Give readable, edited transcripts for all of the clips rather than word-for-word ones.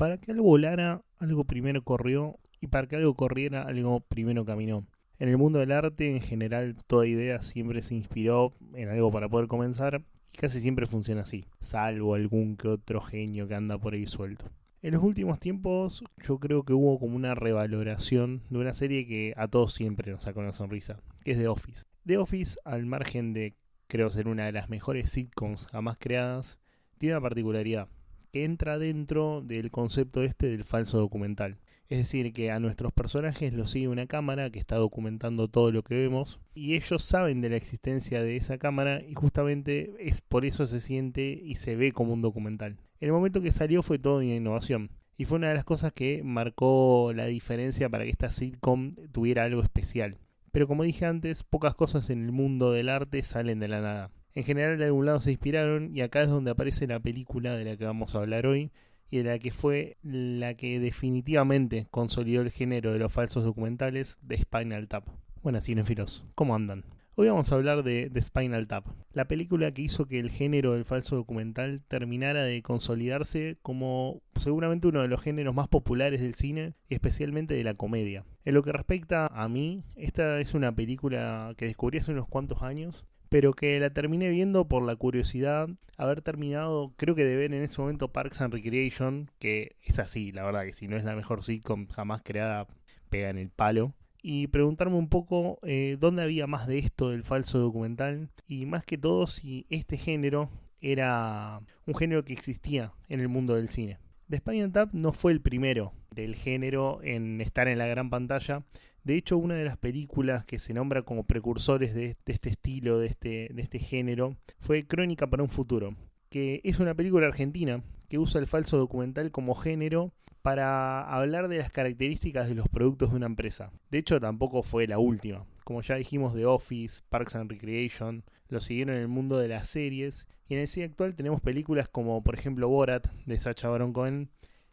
Para que algo volara, algo primero corrió, y para que algo corriera, algo primero caminó. En el mundo del arte, en general, toda idea siempre se inspiró en algo para poder comenzar, y casi siempre funciona así, salvo algún que otro genio que anda por ahí suelto. En los últimos tiempos yo creo que hubo como una revaloración de una serie que a todos siempre nos saca una sonrisa, que es The Office. The Office, al margen de creo ser una de las mejores sitcoms jamás creadas, tiene una particularidad, que entra dentro del concepto este del falso documental. Es decir, que a nuestros personajes los sigue una cámara que está documentando todo lo que vemos y ellos saben de la existencia de esa cámara y justamente es por eso se siente y se ve como un documental. En el momento que salió fue todo una innovación y fue una de las cosas que marcó la diferencia para que esta sitcom tuviera algo especial. Pero como dije antes, pocas cosas en el mundo del arte salen de la nada. En general de algún lado se inspiraron y acá es donde aparece la película de la que vamos a hablar hoy y de la que fue la que definitivamente consolidó el género de los falsos documentales, de Spinal Tap. Buenas cinéfilos, ¿cómo andan? Hoy vamos a hablar de Spinal Tap, la película que hizo que el género del falso documental terminara de consolidarse como seguramente uno de los géneros más populares del cine y especialmente de la comedia. En lo que respecta a mí, esta es una película que descubrí hace unos cuantos años, pero que la terminé viendo por la curiosidad, haber terminado, creo que de ver en ese momento Parks and Recreation, que es así, la verdad que si no es la mejor sitcom jamás creada, pega en el palo, y preguntarme un poco dónde había más de esto del falso documental, y más que todo si este género era un género que existía en el mundo del cine. The Spinal Tap no fue el primero del género en estar en la gran pantalla. De hecho, una de las películas que se nombra como precursores de este estilo, de este género, fue Crónica para un futuro, que es una película argentina que usa el falso documental como género para hablar de las características de los productos de una empresa. De hecho, tampoco fue la última. Como ya dijimos, The Office, Parks and Recreation, lo siguieron en el mundo de las series. Y en el cine actual tenemos películas como, por ejemplo, Borat, de Sacha Baron Cohen,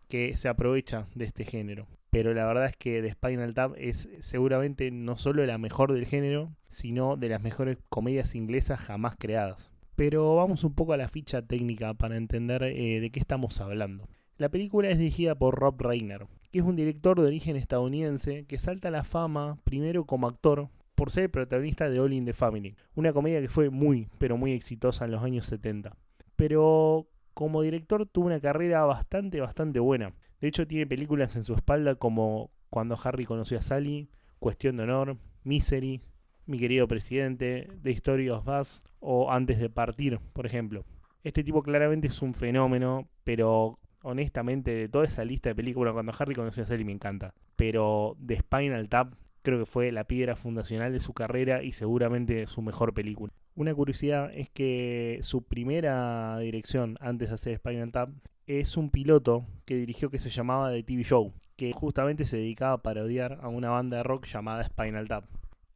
que se aprovecha de este género. Pero la verdad es que The Spinal Tap es seguramente no solo la mejor del género, sino de las mejores comedias inglesas jamás creadas. Pero vamos un poco a la ficha técnica para entender de qué estamos hablando. La película es dirigida por Rob Reiner, que es un director de origen estadounidense que salta a la fama primero como actor por ser el protagonista de All in the Family, una comedia que fue muy, pero muy exitosa en los años 70. Pero como director tuvo una carrera bastante buena. De hecho tiene películas en su espalda como Cuando Harry conoció a Sally, Cuestión de Honor, Misery, Mi querido presidente, The Story of Us o Antes de partir, por ejemplo. Este tipo claramente es un fenómeno, pero honestamente de toda esa lista de películas, Cuando Harry conoció a Sally me encanta. Pero The Spinal Tap creo que fue la piedra fundacional de su carrera y seguramente su mejor película. Una curiosidad es que su primera dirección antes de hacer Spinal Tap es un piloto que dirigió que se llamaba The TV Show, que justamente se dedicaba a parodiar a una banda de rock llamada Spinal Tap.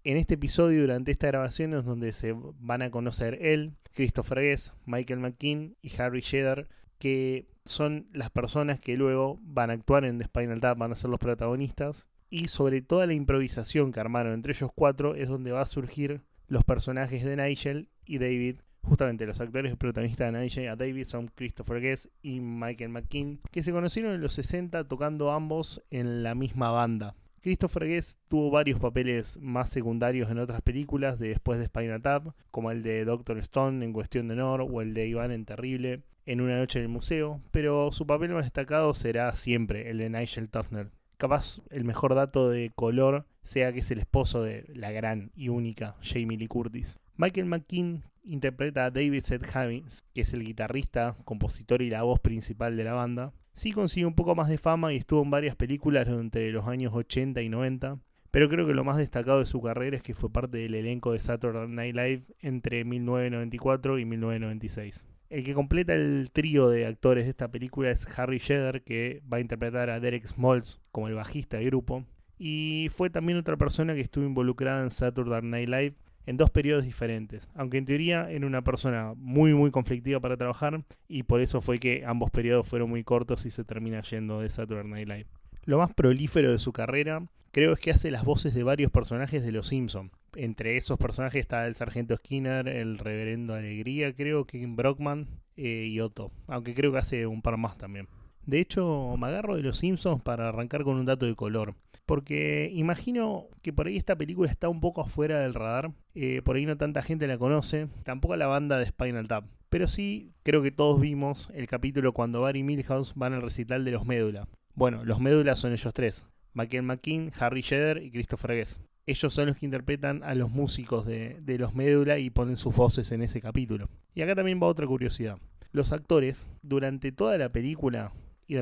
En este episodio, durante esta grabación, es donde se van a conocer él, Christopher Guest, Michael McKean y Harry Shearer, que son las personas que luego van a actuar en The Spinal Tap, van a ser los protagonistas. Y sobre toda la improvisación que armaron entre ellos cuatro es donde va a surgir los personajes de Nigel y David. Justamente los actores protagonistas de Nigel y David son Christopher Guest y Michael McKean, que se conocieron en los 60 tocando ambos en la misma banda. Christopher Guest tuvo varios papeles más secundarios en otras películas de después de Spinal Tap, como el de Dr. Stone en Cuestión de Honor o el de Iván en Terrible, en Una noche en el museo, pero su papel más destacado será siempre el de Nigel Tufnell. Capaz el mejor dato de color sea que es el esposo de la gran y única Jamie Lee Curtis. Michael McKean interpreta a David Seth Havins, que es el guitarrista, compositor y la voz principal de la banda. Sí consiguió un poco más de fama y estuvo en varias películas entre los años 80 y 90, pero creo que lo más destacado de su carrera es que fue parte del elenco de Saturday Night Live entre 1994 y 1996. El que completa el trío de actores de esta película es Harry Shearer, que va a interpretar a Derek Smalls como el bajista del grupo. Y fue también otra persona que estuvo involucrada en Saturday Night Live en dos periodos diferentes. Aunque en teoría era una persona muy conflictiva para trabajar y por eso fue que ambos periodos fueron muy cortos y se termina yendo de Saturday Night Live. Lo más prolífero de su carrera creo es que hace las voces de varios personajes de Los Simpson. Entre esos personajes está el Sargento Skinner, el Reverendo Alegría, creo que Kim Brockman y Otto, aunque creo que hace un par más también. De hecho, me agarro de los Simpsons para arrancar con un dato de color. Porque imagino que por ahí esta película está un poco afuera del radar. Por ahí no tanta gente la conoce. Tampoco la banda de Spinal Tap. Pero sí, creo que todos vimos el capítulo cuando Barry y Milhouse van al recital de los Médula. Bueno, los Médula son ellos tres. Michael McKean, Harry Shearer y Christopher Guest. Ellos son los que interpretan a los músicos de los Médula y ponen sus voces en ese capítulo. Y acá también va otra curiosidad. Los actores, durante toda la película, y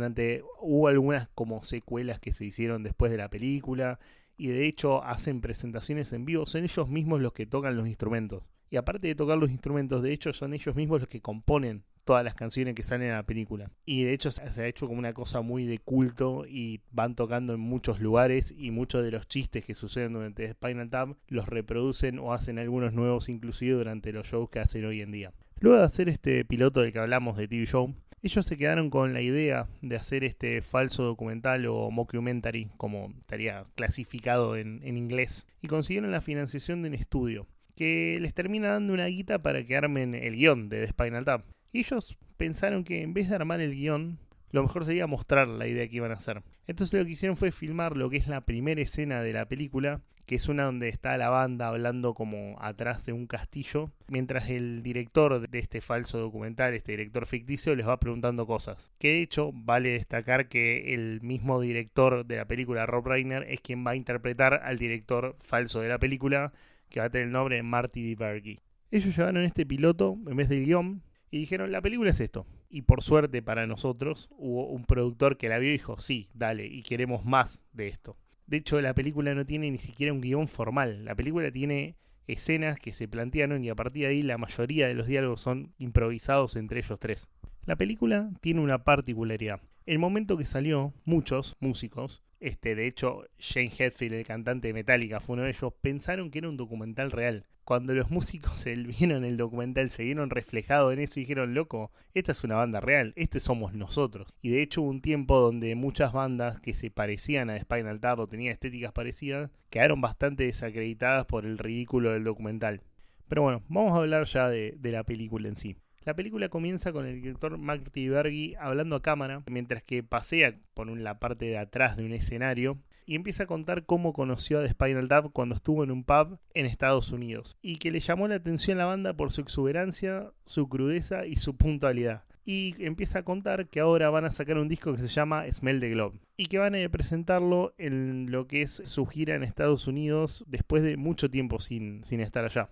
hubo algunas como secuelas que se hicieron después de la película, y de hecho hacen presentaciones en vivo, son ellos mismos los que tocan los instrumentos. Y aparte de tocar los instrumentos, de hecho son ellos mismos los que componen todas las canciones que salen en la película. Y de hecho se ha hecho como una cosa muy de culto y van tocando en muchos lugares y muchos de los chistes que suceden durante Spinal Tap los reproducen o hacen algunos nuevos inclusive durante los shows que hacen hoy en día. Luego de hacer este piloto del que hablamos de TV Show, ellos se quedaron con la idea de hacer este falso documental o mockumentary, como estaría clasificado en inglés, y consiguieron la financiación de un estudio que les termina dando una guita para que armen el guión de The Spinal Tap. Y ellos pensaron que en vez de armar el guión, lo mejor sería mostrar la idea que iban a hacer. Entonces lo que hicieron fue filmar lo que es la primera escena de la película, que es una donde está la banda hablando como atrás de un castillo, mientras el director de este falso documental, este director ficticio, les va preguntando cosas. Que de hecho vale destacar que el mismo director de la película, Rob Reiner, es quien va a interpretar al director falso de la película, que va a tener el nombre de Marty DiVergi. Ellos llevaron este piloto en vez del guión y dijeron, la película es esto. Y por suerte para nosotros hubo un productor que la vio y dijo, sí, dale, y queremos más de esto. De hecho, la película no tiene ni siquiera un guión formal. La película tiene escenas que se plantearon y a partir de ahí la mayoría de los diálogos son improvisados entre ellos tres. La película tiene una particularidad. El momento que salió, muchos músicos, de hecho Shane Hetfield, el cantante de Metallica, fue uno de ellos, pensaron que era un documental real. Cuando los músicos vieron el documental, se vieron reflejados en eso y dijeron, loco, esta es una banda real, somos nosotros. Y de hecho hubo un tiempo donde muchas bandas que se parecían a Spinal Tap o tenían estéticas parecidas, quedaron bastante desacreditadas por el ridículo del documental. Pero bueno, vamos a hablar ya de la película en sí. La película comienza con el director Marty DiVergi hablando a cámara, mientras que pasea por la parte de atrás de un escenario, y empieza a contar cómo conoció a The Spinal Tap cuando estuvo en un pub en Estados Unidos, y que le llamó la atención la banda por su exuberancia, su crudeza y su puntualidad. Y empieza a contar que ahora van a sacar un disco que se llama Smell the Globe, y que van a presentarlo en lo que es su gira en Estados Unidos después de mucho tiempo sin estar allá.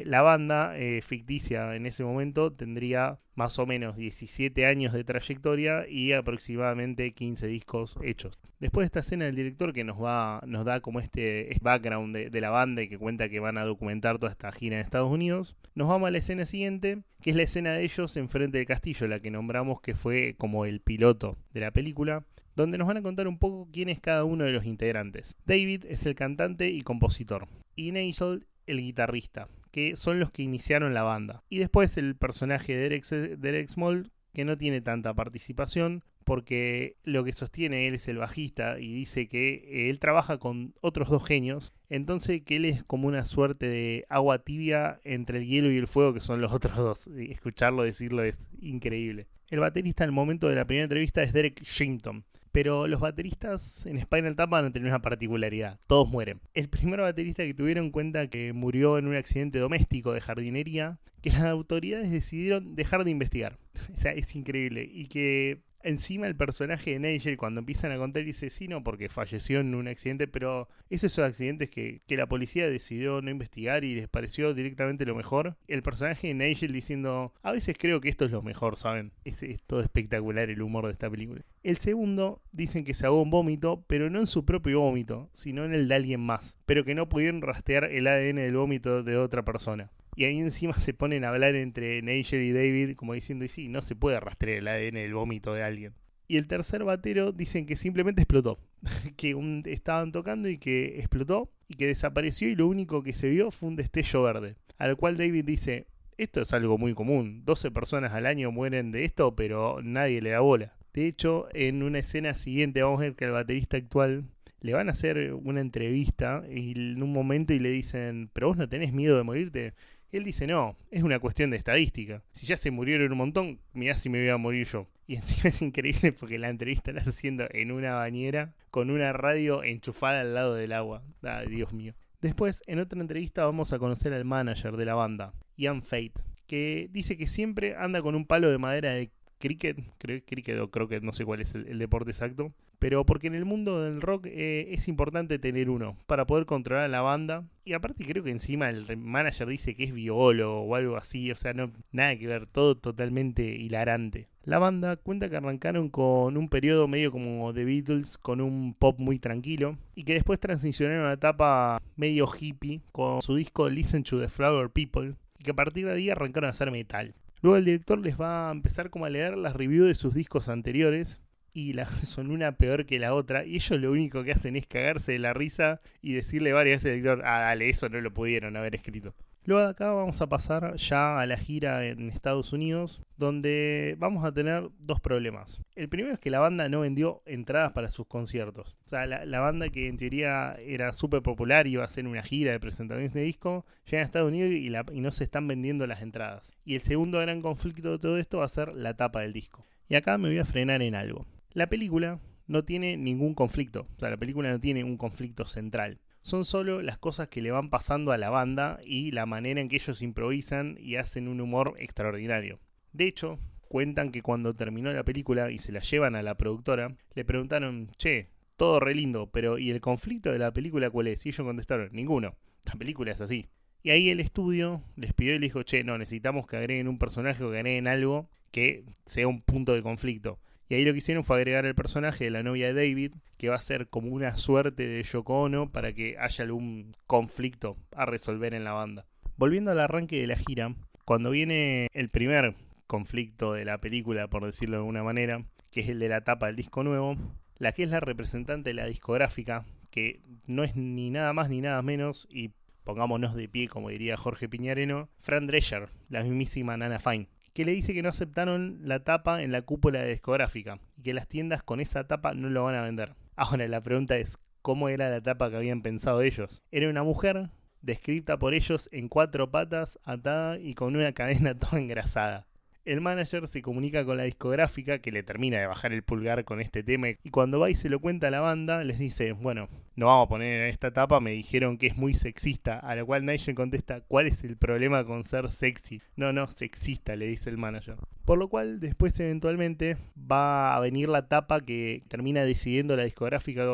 La banda ficticia en ese momento tendría más o menos 17 años de trayectoria y aproximadamente 15 discos hechos. Después de esta escena del director que nos da como este background de la banda y que cuenta que van a documentar toda esta gira en Estados Unidos, nos vamos a la escena siguiente, que es la escena de ellos enfrente del castillo, la que nombramos que fue como el piloto de la película, donde nos van a contar un poco quién es cada uno de los integrantes. David es el cantante y compositor, y Nigel el guitarrista, que son los que iniciaron la banda. Y después el personaje de Derek Small, que no tiene tanta participación, porque lo que sostiene él es el bajista y dice que él trabaja con otros dos genios, entonces que él es como una suerte de agua tibia entre el hielo y el fuego, que son los otros dos. Y escucharlo decirlo es increíble. El baterista en el momento de la primera entrevista es Derek Shinton. Pero los bateristas en Spinal Tap van a tener una particularidad. Todos mueren. El primer baterista que tuvieron cuenta que murió en un accidente doméstico de jardinería, que las autoridades decidieron dejar de investigar. O sea, es increíble. Y que encima el personaje de Nigel, cuando empiezan a contar, dice sí, no, porque falleció en un accidente, pero esos accidentes que la policía decidió no investigar y les pareció directamente lo mejor. El personaje de Nigel diciendo, a veces creo que esto es lo mejor, ¿saben? Es todo espectacular el humor de esta película. El segundo, dicen que se ahogó en vómito, pero no en su propio vómito, sino en el de alguien más, pero que no pudieron rastrear el ADN del vómito de otra persona. Y ahí encima se ponen a hablar entre Nigel y David como diciendo, y sí, no se puede rastrear el ADN del vómito de alguien. Y el tercer batero dicen que simplemente explotó, que estaban tocando y que explotó y que desapareció y lo único que se vio fue un destello verde. Al cual David dice, esto es algo muy común, 12 personas al año mueren de esto, pero nadie le da bola. De hecho, en una escena siguiente vamos a ver que al baterista actual le van a hacer una entrevista y en un momento y le dicen, ¿pero vos no tenés miedo de morirte? Él dice, no, es una cuestión de estadística. Si ya se murieron un montón, mirá si me voy a morir yo. Y encima es increíble porque la entrevista la está haciendo en una bañera con una radio enchufada al lado del agua. Ay, Dios mío. Después, en otra entrevista vamos a conocer al manager de la banda, Ian Fate, que dice que siempre anda con un palo de madera de cricket, cricket o croquet, no sé cuál es el deporte exacto, pero porque en el mundo del rock es importante tener uno para poder controlar a la banda. Y aparte creo que encima el manager dice que es biólogo o algo así, o sea, no, nada que ver, todo totalmente hilarante. La banda cuenta que arrancaron con un periodo medio como The Beatles, con un pop muy tranquilo, y que después transicionaron a una etapa medio hippie con su disco Listen to the Flower People, y que a partir de ahí arrancaron a hacer metal. Luego el director les va a empezar como a leer las reviews de sus discos anteriores, y son una peor que la otra, y ellos lo único que hacen es cagarse de la risa y decirle varias veces al director, dale, eso no lo pudieron haber escrito. Luego de acá vamos a pasar ya a la gira en Estados Unidos, donde vamos a tener dos problemas. El primero es que la banda no vendió entradas para sus conciertos. O sea, la banda que en teoría era súper popular, iba a hacer una gira de presentaciones de disco, llega a Estados Unidos y no se están vendiendo las entradas. Y el segundo gran conflicto de todo esto va a ser la tapa del disco. Y acá me voy a frenar en algo. La película no tiene ningún conflicto, o sea, la película no tiene un conflicto central. Son solo las cosas que le van pasando a la banda y la manera en que ellos improvisan y hacen un humor extraordinario. De hecho, cuentan que cuando terminó la película y se la llevan a la productora, le preguntaron, che, todo re lindo, pero ¿y el conflicto de la película cuál es? Y ellos contestaron, ninguno, la película es así. Y ahí el estudio les pidió y les dijo, che, no, necesitamos que agreguen un personaje o que agreguen algo que sea un punto de conflicto. Y ahí lo que hicieron fue agregar el personaje de la novia de David, que va a ser como una suerte de Yoko Ono para que haya algún conflicto a resolver en la banda. Volviendo al arranque de la gira, cuando viene el primer conflicto de la película, por decirlo de alguna manera, que es el de la tapa del disco nuevo, la que es la representante de la discográfica, que no es ni nada más ni nada menos, y pongámonos de pie como diría Jorge Piñareno, Fran Drescher, la mismísima Nana Fine, que le dice que no aceptaron la tapa en la cúpula de discográfica y que las tiendas con esa tapa no lo van a vender. Ahora la pregunta es, ¿cómo era la tapa que habían pensado ellos? Era una mujer descrita por ellos en 4 patas, atada y con una cadena toda engrasada. El manager se comunica con la discográfica, que le termina de bajar el pulgar con este tema, y cuando va y se lo cuenta a la banda, les dice, bueno, no vamos a poner en esta tapa, me dijeron que es muy sexista, a lo cual Nigel contesta, ¿cuál es el problema con ser sexy? No, sexista, le dice el manager. Por lo cual, después eventualmente va a venir la tapa que termina decidiendo la discográfica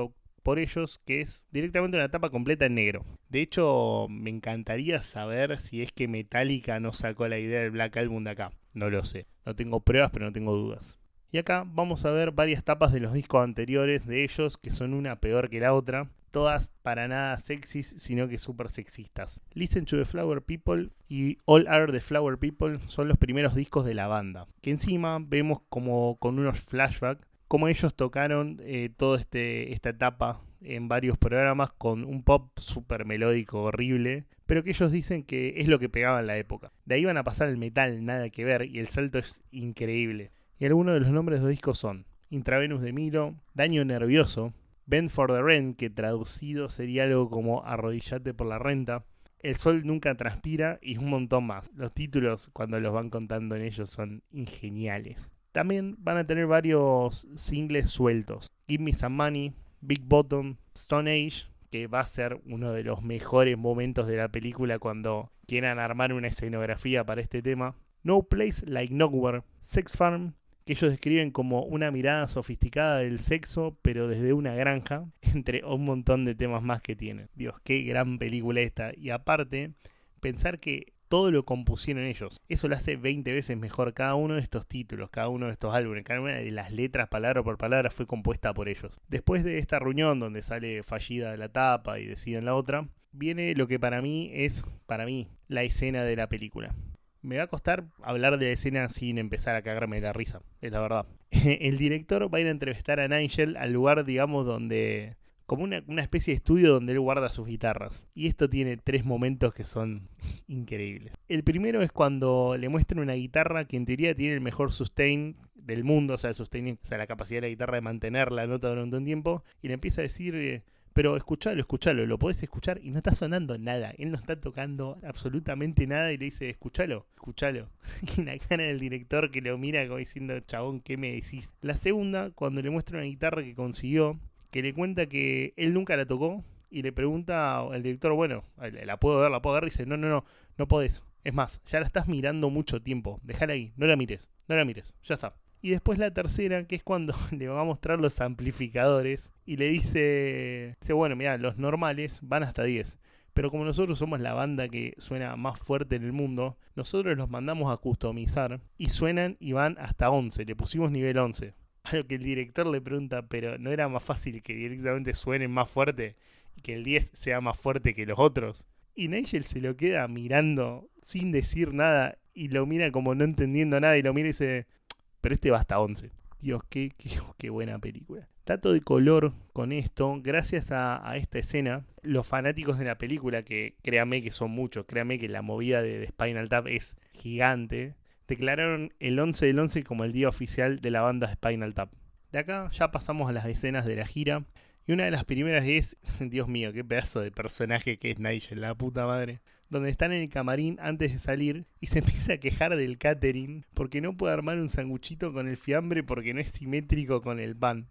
por ellos, que es directamente una tapa completa en negro. De hecho, me encantaría saber si es que Metallica no sacó la idea del Black Album de acá. No lo sé. No tengo pruebas, pero no tengo dudas. Y acá vamos a ver varias tapas de los discos anteriores de ellos, que son una peor que la otra. Todas para nada sexys, sino que súper sexistas. Listen to the Flower People y All Are the Flower People son los primeros discos de la banda. Que encima vemos como con unos flashbacks como ellos tocaron toda esta etapa en varios programas con un pop súper melódico horrible, pero que ellos dicen que es lo que pegaba en la época. De ahí van a pasar el metal, nada que ver, y el salto es increíble. Y algunos de los nombres de los discos son Intravenous de Milo, Daño Nervioso, Bend for the Rent, que traducido sería algo como Arrodillate por la renta, El Sol Nunca Transpira y un montón más. Los títulos, cuando los van contando en ellos, son ingeniales. También van a tener varios singles sueltos. Give Me Some Money, Big Bottom, Stone Age, que va a ser uno de los mejores momentos de la película cuando quieran armar una escenografía para este tema. No Place Like Nowhere, Sex Farm, que ellos describen como una mirada sofisticada del sexo, pero desde una granja, entre un montón de temas más que tienen. Dios, qué gran película esta. Y aparte, pensar que todo lo compusieron ellos. Eso lo hace 20 veces mejor. Cada uno de estos títulos, cada uno de estos álbumes, cada una de las letras palabra por palabra fue compuesta por ellos. Después de esta reunión donde sale fallida la tapa y deciden la otra, viene lo que para mí es, la escena de la película. Me va a costar hablar de la escena sin empezar a cagarme de la risa, es la verdad. El director va a ir a entrevistar a Nigel al lugar, digamos, donde... como una especie de estudio donde él guarda sus guitarras. Y esto tiene 3 momentos que son increíbles. El primero es cuando le muestran una guitarra que en teoría tiene el mejor sustain del mundo. O sea, el sustain, o sea, la capacidad de la guitarra de mantener la nota durante un tiempo. Y le empieza a decir, pero escuchalo, lo podés escuchar y no está sonando nada. Él no está tocando absolutamente nada y le dice, escuchalo. Y la cara del director que lo mira como diciendo, chabón, ¿qué me decís? La segunda, cuando le muestra una guitarra que consiguió, que le cuenta que él nunca la tocó y le pregunta al director, bueno, la puedo ver, y dice, no podés. Es más, ya la estás mirando mucho tiempo, déjala ahí, no la mires, ya está. Y después la tercera, que es cuando le va a mostrar los amplificadores y le dice, bueno, mira, los normales van hasta 10. Pero como nosotros somos la banda que suena más fuerte en el mundo, nosotros los mandamos a customizar y suenan y van hasta 11. Le pusimos nivel 11. A lo que el director le pregunta, pero ¿no era más fácil que directamente suenen más fuerte y que el 10 sea más fuerte que los otros? Y Nigel se lo queda mirando sin decir nada y lo mira como no entendiendo nada y lo mira y dice, pero este va hasta 11. Dios, qué buena película. Dato de color con esto, gracias a esta escena, los fanáticos de la película, que créanme que son muchos, créanme que la movida de Spinal Tap es gigante, declararon el 11 del 11 como el día oficial de la banda Spinal Tap. De acá ya pasamos a las escenas de la gira, y una de las primeras es, Dios mío, qué pedazo de personaje que es Nigel, la puta madre, donde están en el camarín antes de salir y se empieza a quejar del catering porque no puede armar un sanguchito con el fiambre porque no es simétrico con el pan.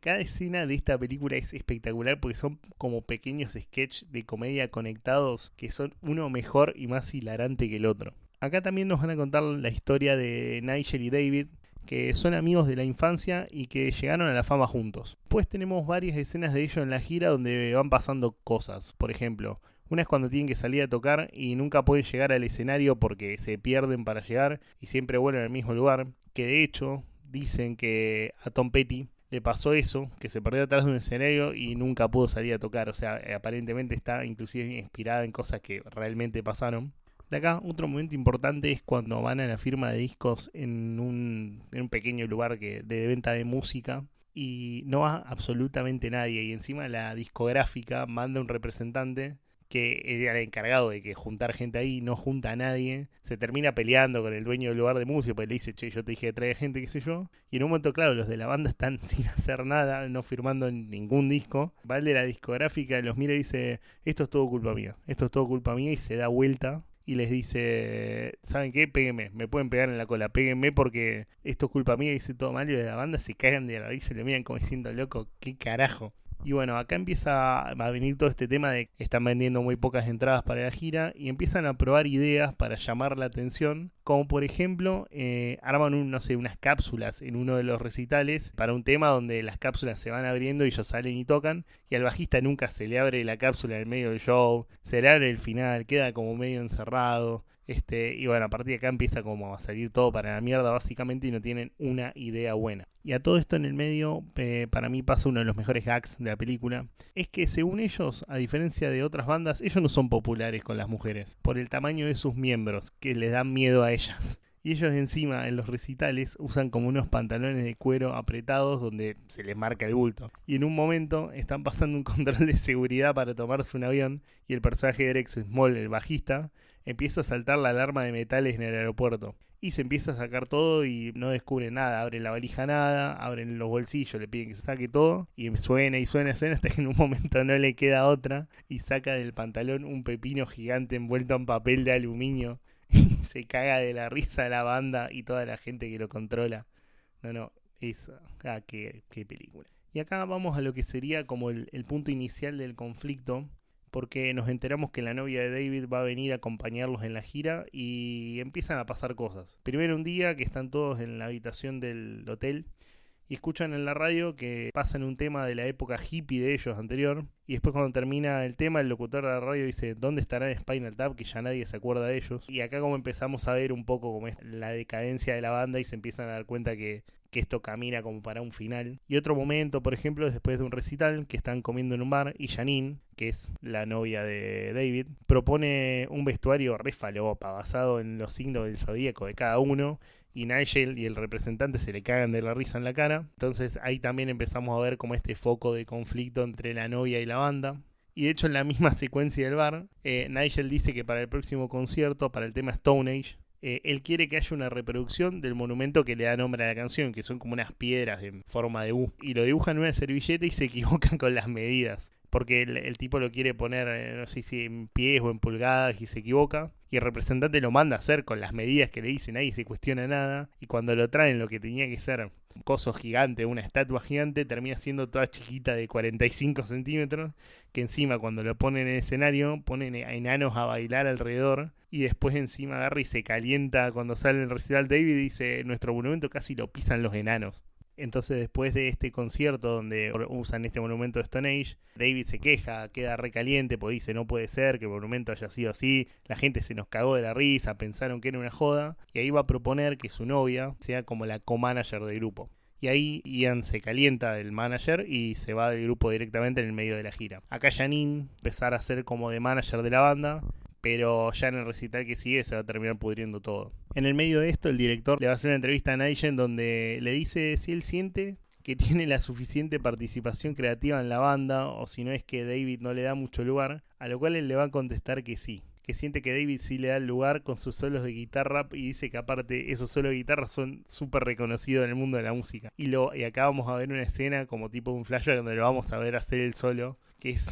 Cada escena de esta película es espectacular porque son como pequeños sketches de comedia conectados que son uno mejor y más hilarante que el otro. Acá también nos van a contar la historia de Nigel y David, que son amigos de la infancia y que llegaron a la fama juntos. Después tenemos varias escenas de ellos en la gira donde van pasando cosas. Por ejemplo, una es cuando tienen que salir a tocar y nunca pueden llegar al escenario porque se pierden para llegar y siempre vuelven al mismo lugar. Que de hecho dicen que a Tom Petty le pasó eso, que se perdió atrás de un escenario y nunca pudo salir a tocar. O sea, aparentemente está inclusive inspirada en cosas que realmente pasaron. De acá, otro momento importante es cuando van a la firma de discos en un pequeño lugar de venta de música y no va absolutamente nadie. Y encima la discográfica manda un representante que era el encargado de que juntar gente ahí, no junta a nadie, se termina peleando con el dueño del lugar de música, porque le dice, che, yo te dije que traiga gente, qué sé yo, y en un momento, claro, los de la banda están sin hacer nada, no firmando ningún disco, va el de la discográfica, los mira y dice, esto es todo culpa mía, y se da vuelta, y les dice, ¿saben qué? Péguenme, me pueden pegar en la cola, péguenme porque esto es culpa mía, dice todo mal, y los de la banda se cagan de la risa y se le miran como diciendo, loco, ¿qué carajo? Y bueno, acá empieza a venir todo este tema de que están vendiendo muy pocas entradas para la gira y empiezan a probar ideas para llamar la atención, como por ejemplo, arman unas cápsulas en uno de los recitales para un tema donde las cápsulas se van abriendo y ellos salen y tocan, y al bajista nunca se le abre la cápsula en el medio del show, se le abre el final, queda como medio encerrado. Y bueno, a partir de acá empieza como a salir todo para la mierda básicamente y no tienen una idea buena. Y a todo esto en el medio, para mí pasa uno de los mejores gags de la película. Es que según ellos, a diferencia de otras bandas, ellos no son populares con las mujeres. Por el tamaño de sus miembros, que les dan miedo a ellas. Y ellos encima en los recitales usan como unos pantalones de cuero apretados donde se les marca el bulto. Y en un momento están pasando un control de seguridad para tomarse un avión y el personaje de Rex Small, el bajista, empieza a saltar la alarma de metales en el aeropuerto. Y se empieza a sacar todo y no descubre nada. Abren la valija nada, abren los bolsillos, le piden que se saque todo. Y suena hasta que en un momento no le queda otra. Y saca del pantalón un pepino gigante envuelto en papel de aluminio. Y se caga de la risa la banda y toda la gente que lo controla. Qué película. Y acá vamos a lo que sería como el punto inicial del conflicto, porque nos enteramos que la novia de David va a venir a acompañarlos en la gira y empiezan a pasar cosas. Primero un día que están todos en la habitación del hotel y escuchan en la radio que pasan un tema de la época hippie de ellos anterior, y después cuando termina el tema el locutor de la radio dice ¿dónde estará Spinal Tap? Que ya nadie se acuerda de ellos. Y acá como empezamos a ver un poco como es la decadencia de la banda y se empiezan a dar cuenta que esto camina como para un final. Y otro momento, por ejemplo, es después de un recital que están comiendo en un bar y Janine, que es la novia de David, propone un vestuario re falopa basado en los signos del zodíaco de cada uno, y Nigel y el representante se le cagan de la risa en la cara. Entonces ahí también empezamos a ver como este foco de conflicto entre la novia y la banda. Y de hecho en la misma secuencia del bar, Nigel dice que para el próximo concierto, para el tema Stone Age, él quiere que haya una reproducción del monumento que le da nombre a la canción, que son como unas piedras en forma de U, y lo dibujan en una servilleta y se equivocan con las medidas. porque el tipo lo quiere poner, no sé si en pies o en pulgadas y se equivoca. Y el representante lo manda a hacer con las medidas que le dicen, nadie se cuestiona nada. Y cuando lo traen lo que tenía que ser un coso gigante, una estatua gigante, termina siendo toda chiquita de 45 centímetros. Que encima cuando lo ponen en el escenario, ponen a enanos a bailar alrededor. Y después encima agarra y se calienta cuando sale el recital David y dice, nuestro monumento casi lo pisan los enanos. Entonces después de este concierto donde usan este monumento de Stone Age, David se queja, queda recaliente porque dice no puede ser que el monumento haya sido así, la gente se nos cagó de la risa, pensaron que era una joda, y ahí va a proponer que su novia sea como la co-manager del grupo. Y ahí Ian se calienta del manager y se va del grupo directamente en el medio de la gira. Acá Janine empezar a ser como de manager de la banda, pero ya en el recital que sigue se va a terminar pudriendo todo. En el medio de esto, el director le va a hacer una entrevista a Nigel donde le dice si él siente que tiene la suficiente participación creativa en la banda o si no es que David no le da mucho lugar, a lo cual él le va a contestar que sí, que siente que David sí le da el lugar con sus solos de guitarra y dice que aparte esos solos de guitarra son súper reconocidos en el mundo de la música. Y acá vamos a ver una escena como tipo un flashback donde lo vamos a ver hacer el solo, que es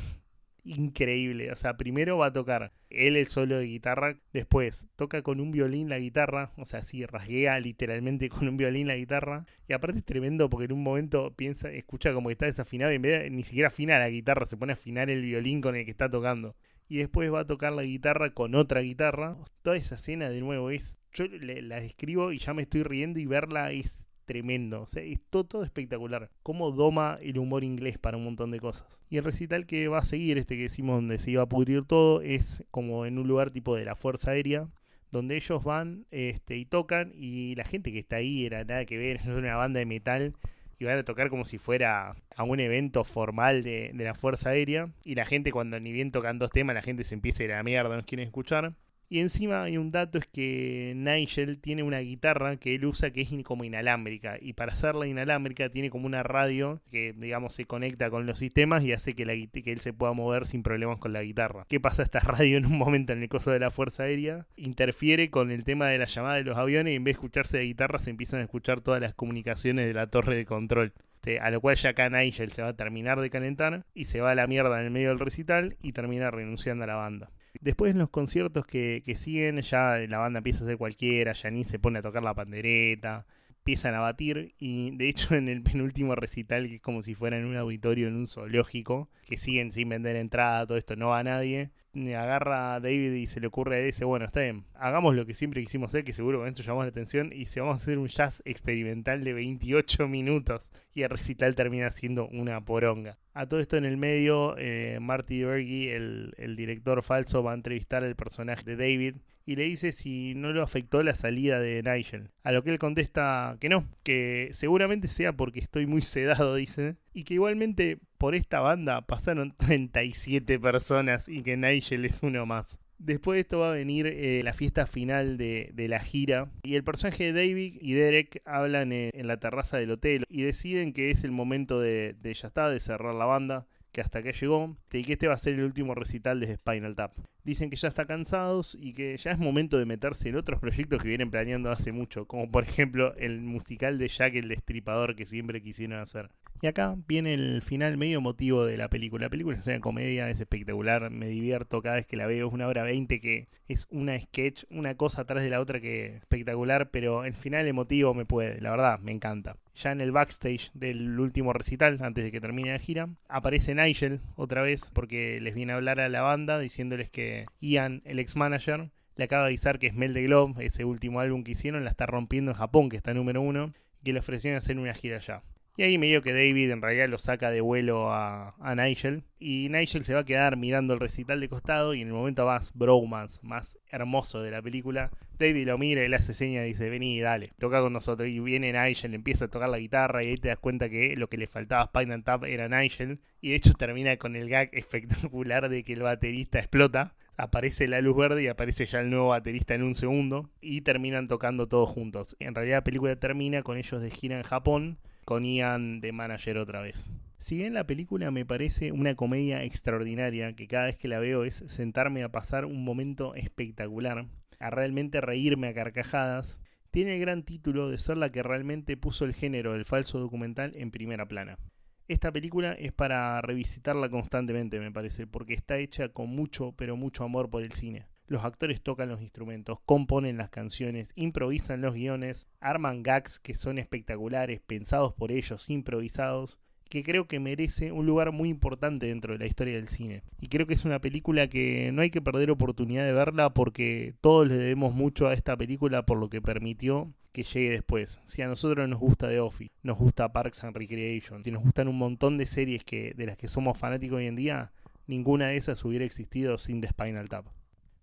increíble. O sea, primero va a tocar él el solo de guitarra, después toca con un violín la guitarra, o sea, sí, rasguea literalmente con un violín la guitarra, y aparte es tremendo porque en un momento escucha como que está desafinado y en vez de ni siquiera afina la guitarra, se pone a afinar el violín con el que está tocando. Y después va a tocar la guitarra con otra guitarra. Toda esa escena de nuevo yo la describo y ya me estoy riendo y verla es tremendo, o sea, es todo espectacular. Cómo doma el humor inglés para un montón de cosas. Y el recital que va a seguir, este que decimos donde se iba a pudrir todo, es como en un lugar tipo de la Fuerza Aérea, donde ellos van y tocan, y la gente que está ahí era nada que ver, es una banda de metal, y van a tocar como si fuera a un evento formal de la Fuerza Aérea, y la gente cuando ni bien tocan dos temas, la gente se empieza a ir a la mierda, no quieren escuchar. Y encima hay un dato, es que Nigel tiene una guitarra que él usa que es como inalámbrica, y para hacerla inalámbrica tiene como una radio que digamos se conecta con los sistemas y hace que él se pueda mover sin problemas con la guitarra. ¿Qué pasa? Esta radio en un momento en el coso de la Fuerza Aérea interfiere con el tema de la llamada de los aviones y en vez de escucharse de guitarra se empiezan a escuchar todas las comunicaciones de la torre de control. A lo cual ya acá Nigel se va a terminar de calentar y se va a la mierda en el medio del recital y termina renunciando a la banda. Después en los conciertos que siguen, ya la banda empieza a hacer cualquiera, Janine se pone a tocar la pandereta, empiezan a batir, y de hecho en el penúltimo recital, que es como si fuera en un auditorio, en un zoológico, que siguen sin vender entrada, todo esto, no va a nadie, agarra a David y se le ocurre, dice, bueno, está bien, hagamos lo que siempre quisimos hacer, que seguro con esto llamamos la atención, y se vamos a hacer un jazz experimental de 28 minutos, y el recital termina siendo una poronga. A todo esto en el medio, Marty Bergy, el director falso, va a entrevistar al personaje de David y le dice si no lo afectó la salida de Nigel. A lo que él contesta que no, que seguramente sea porque estoy muy sedado, dice, y que igualmente por esta banda pasaron 37 personas y que Nigel es uno más. Después de esto va a venir la fiesta final de la gira, y el personaje de David y Derek hablan en la terraza del hotel y deciden que es el momento de ya está, de cerrar la banda, que hasta acá llegó, y que este va a ser el último recital de Spinal Tap. Dicen que ya están cansados y que ya es momento de meterse en otros proyectos que vienen planeando hace mucho, como por ejemplo el musical de Jack el Destripador que siempre quisieron hacer. Y acá viene el final medio emotivo de la película. La película es una comedia, es espectacular, me divierto cada vez que la veo. Es 1 hora 20 que es una sketch, una cosa atrás de la otra que es espectacular, pero el final emotivo me puede, la verdad, me encanta. Ya en el backstage del último recital, antes de que termine la gira, aparece Nigel otra vez porque les viene a hablar a la banda diciéndoles que Ian, el ex manager, le acaba de avisar que Smell the Globe, ese último álbum que hicieron, la está rompiendo en Japón, que está número 1, y que le ofrecieron hacer una gira allá. Y ahí medio que David en realidad lo saca de vuelo a Nigel, y Nigel se va a quedar mirando el recital de costado, y en el momento más bromance, más hermoso de la película, David lo mira y le hace señas y dice, vení, dale, toca con nosotros. Y viene Nigel, empieza a tocar la guitarra y ahí te das cuenta que lo que le faltaba a Spinal Tap era Nigel, y de hecho termina con el gag espectacular de que el baterista explota. Aparece la luz verde y aparece ya el nuevo baterista en un segundo, y terminan tocando todos juntos. En realidad la película termina con ellos de gira en Japón, con Ian de manager otra vez. Si bien la película me parece una comedia extraordinaria, que cada vez que la veo es sentarme a pasar un momento espectacular, a realmente reírme a carcajadas, tiene el gran título de ser la que realmente puso el género del falso documental en primera plana. Esta película es para revisitarla constantemente, me parece, porque está hecha con mucho, pero mucho amor por el cine. Los actores tocan los instrumentos, componen las canciones, improvisan los guiones, arman gags que son espectaculares, pensados por ellos, improvisados, que creo que merece un lugar muy importante dentro de la historia del cine. Y creo que es una película que no hay que perder oportunidad de verla porque todos le debemos mucho a esta película por lo que permitió que llegue después. Si a nosotros nos gusta The Office, nos gusta Parks and Recreation, si nos gustan un montón de series de las que somos fanáticos hoy en día, ninguna de esas hubiera existido sin The Spinal Tap.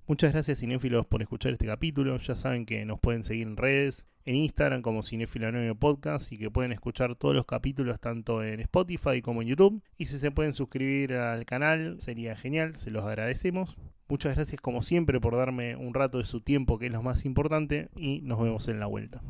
Muchas gracias cinéfilos por escuchar este capítulo. Ya saben que nos pueden seguir en redes, en Instagram como Cinéfilo Anónimo Podcast, y que pueden escuchar todos los capítulos tanto en Spotify como en YouTube. Y si se pueden suscribir al canal sería genial, se los agradecemos. Muchas gracias como siempre por darme un rato de su tiempo, que es lo más importante, y nos vemos en la vuelta.